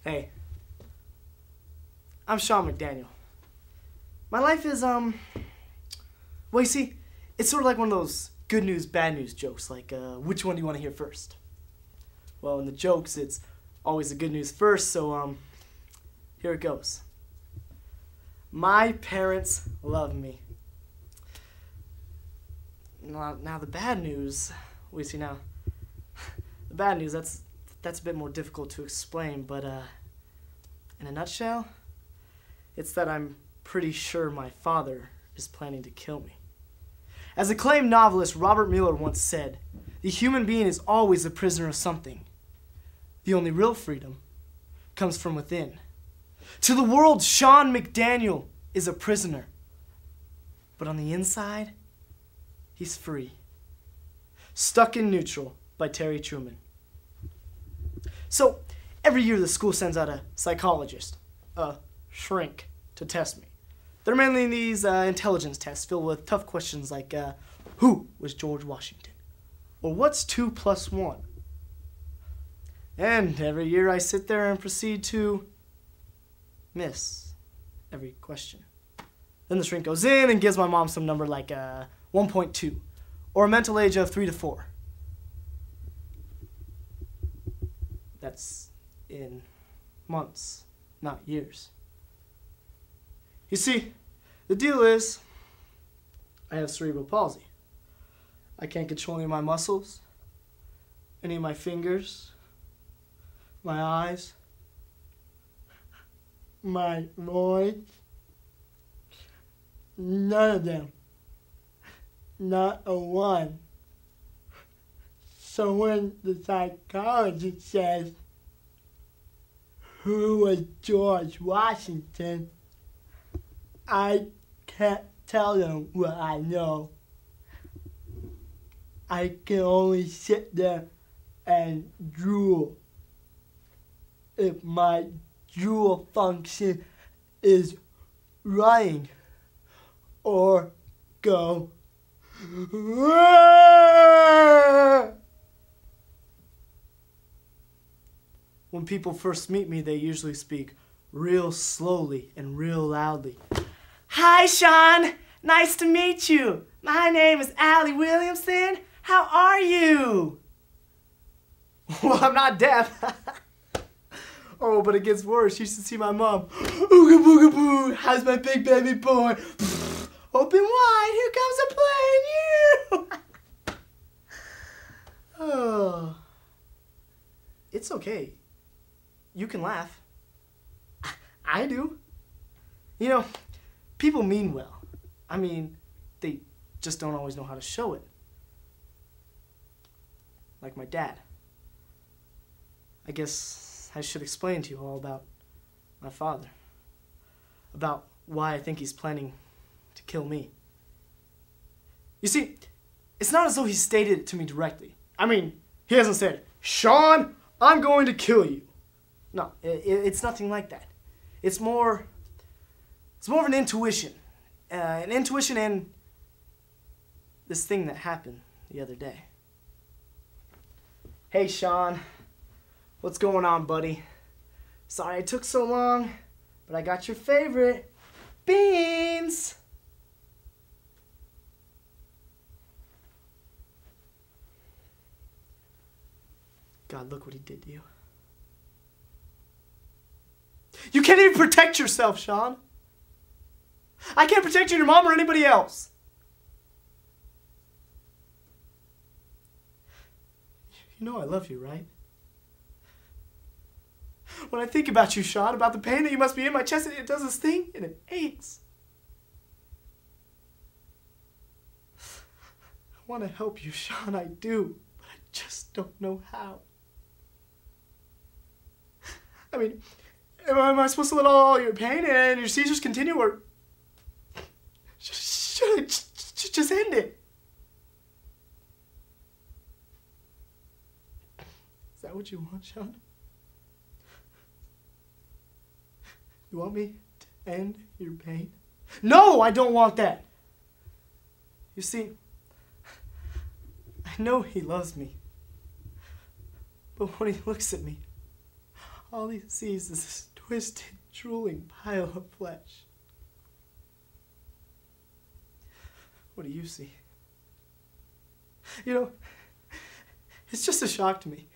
Hey, I'm Sean McDaniel. My life is, well, you see, it's sort of like one of those good news, bad news jokes, like, which one do you want to hear first? Well, in the jokes, it's always the good news first, so, here it goes. My parents love me. Now the bad news, we see now, the bad news, that's a bit more difficult to explain, but, in a nutshell, it's that I'm pretty sure my father is planning to kill me. As acclaimed novelist Robert Mueller once said, the human being is always a prisoner of something. The only real freedom comes from within. To the world, Sean McDaniel is a prisoner. But on the inside, he's free. Stuck in Neutral by Terry Truman. So, every year the school sends out a psychologist, a shrink, to test me. They're mainly these intelligence tests filled with tough questions like, who was George Washington? Or what's 2 plus 1? And every year I sit there and proceed to miss every question. Then the shrink goes in and gives my mom some number like 1.2, or a mental age of 3 to 4. That's in months, not years. You see, the deal is, I have cerebral palsy. I can't control any of my muscles, any of my fingers, my eyes, my voice. None of them. Not a one. So when the psychologist says, who was George Washington? I can't tell them what I know. I can only sit there and drool. If my drool function is running or go. When people first meet me, they usually speak real slowly and real loudly. Hi, Sean. Nice to meet you. My name is Allie Williamson. How are you? Well, I'm not deaf. Oh, but it gets worse. You should see my mom. Ooga booga boo. How's my big baby boy? Open wide. Here comes a plane. You. Oh. It's okay. You can laugh. I do. You know, people mean well. I mean, they just don't always know how to show it. Like my dad. I guess I should explain to you all about my father. About why I think he's planning to kill me. You see, it's not as though he stated it to me directly. I mean, he hasn't said, Sean, I'm going to kill you. No, it's nothing like that. It's more of an intuition. An intuition and this thing that happened the other day. Hey, Sean. What's going on, buddy? Sorry it took so long, but I got your favorite, beans! God, look what he did to you. You can't even protect yourself, Sean. I can't protect you, your mom, or anybody else. You know I love you, right? When I think about you, Sean, about the pain that you must be in my chest, it does this thing, and it aches. I want to help you, Sean, I do, but I just don't know how. I mean, am I supposed to let all your pain and your seizures continue, or should I just end it? Is that what you want, Sean? You want me to end your pain? No, I don't want that. You see, I know he loves me. But when he looks at me, all he sees is this twisted, drooling pile of flesh. What do you see? You know, it's just a shock to me.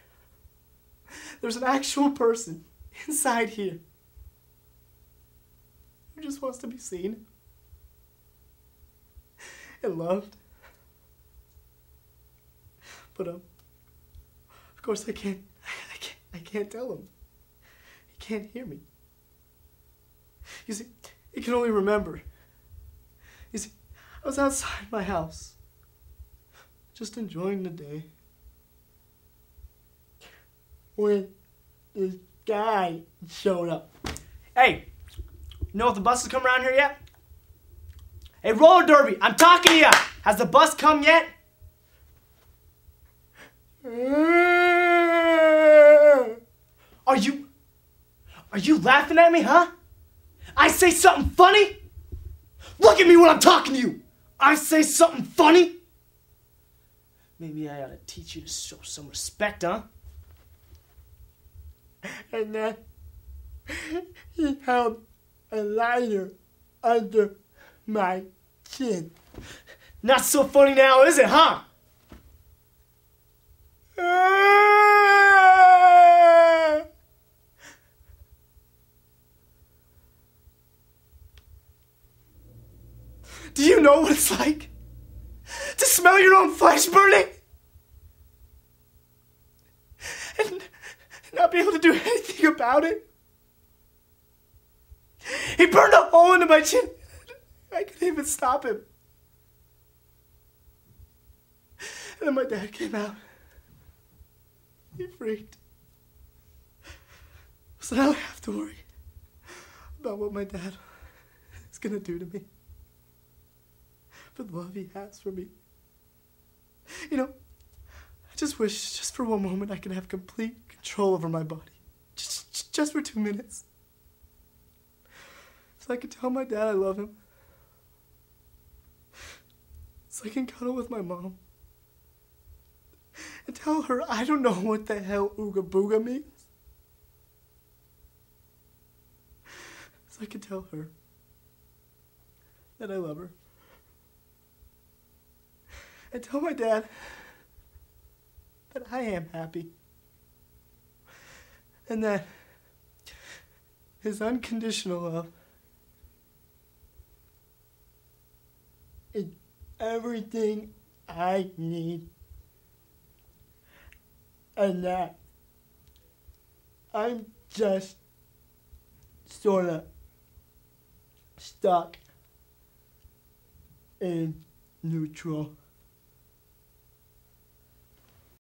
There's an actual person inside here who just wants to be seen and loved. But of course I can't tell him. He can't hear me. You see, he can only remember. You see, I was outside my house, just enjoying the day, when this guy showed up. Hey, you know if the bus has come around here yet? Hey, roller derby, I'm talking to you. Has the bus come yet? Are you laughing at me, huh? I say something funny? Look at me when I'm talking to you. I say something funny? Maybe I ought to teach you to show some respect, huh? And then he held a lighter under my chin. Not so funny now, is it, huh? Do you know what it's like to smell your own flesh burning and not be able to do anything about it? He burned a hole into my chin. I couldn't even stop him. And then my dad came out. He freaked. So now I have to worry about what my dad is gonna do to me for the love he has for me. You know, I just wish, just for one moment, I could have complete control over my body. Just for 2 minutes. So I could tell my dad I love him. So I can cuddle with my mom. And tell her I don't know what the hell ooga booga means. So I can tell her that I love her. And tell my dad that I am happy. And that his unconditional love is everything I need. And that I'm just sorta stuck in neutral.